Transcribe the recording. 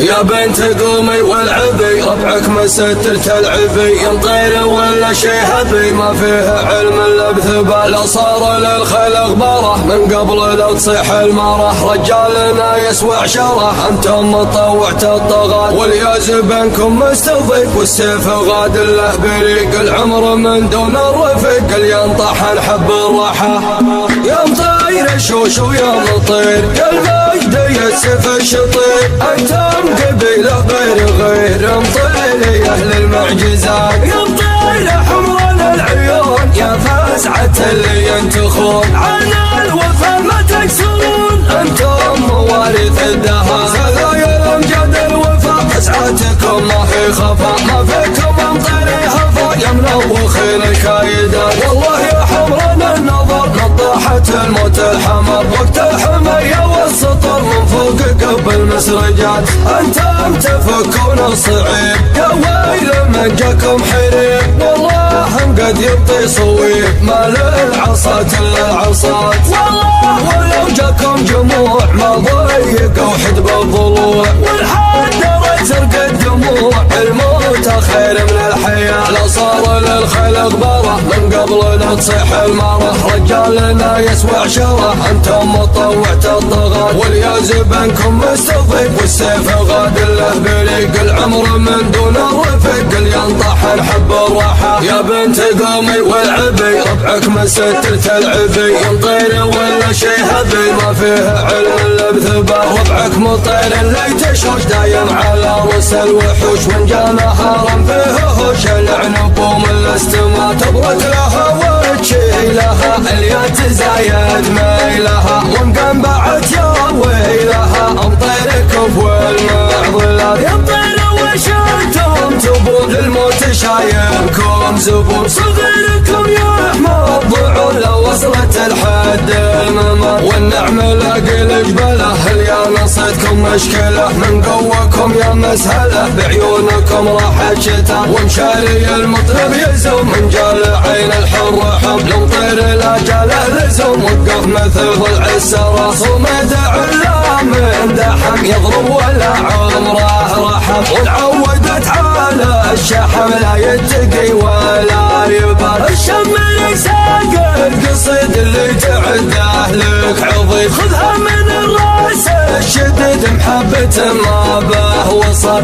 يا بنت قومي والعبي ربعك مستر تلعبي ينطير ولا شي هبي ما فيه علم الا بثبال صار للخلق بره من قبل لو تصيح المره رجالنا يسوع شره انتم مطوعت الطغاة والياز بينكم مستضيف والسيف غاد له بريق العمر من دون الرفيق اللي ينطح الحب الراحه يا مطير الشوش ويا مطير يا المجد يا سيف الشطير انتم قبيله غير مطير يا اهل المعجزات يا مطير حمران العيون يا فزعه اللي ينتخون عن الوفا ما تكسرون انتم موارث الدهر سذايا الامجاد الوفا فزعتكم ما هي خفا ما فيكم مطير هفا يا منوخين الكايدات والله يا حمران النظر نطاحت الموت الحمر وقت الحمية والسطر من فوق قبل مسرجات انتم تفكون الصعيب يا ويل من جاكم حريب والله قد يبطي صويب ما للعصات الا العصات والله ولو جاكم جموع ما ضيقوا حدب الضلوع والحد ترقى الدموع الموت خير من الحياة لا صار للخلق بره من قبل لا تصيح المره رجالنا يسوع شره انتم مطوعت الطغاة والياز بينكم مستضيف والسيف غاد له بريق العمر من دون الرفيق اللي ينطح الحب الراحه يا بنت قومي والعبي ربعك مستر تلعبي ينطير ولا شي هبي ما فيه علم الا بثبات ربعك مطير اللي تشوش دايم على رؤوس الوحوش وان جا نهارا فيه هوش العنب من الاستماء تبرك لها وتشي لها اللي تزايد ميلها ومقام بعت يا ويلها امطير كف والمعضلات يا مطير وش انتم تبون للموت شايبكم زبون صغيركم يا احمد ضعوا لو وصلت الحد الممات والنعم لاقي الجبله يا نصيتكم مشكله من قوكم يا مسهله بعيونكم راحت شتاء ومشاري المطرب يزوم من جال عين الحر حبل مطير لا جاله لزوم وقف مثل ضلع السرى صمد علا من دحم يضرب ولا عمره رحم والعودت على الشحم لا يتقي ولا يبر الشم يساق القصيد اللي تعده لك عظيم خذها من الراس الشديد محبة ما به وصل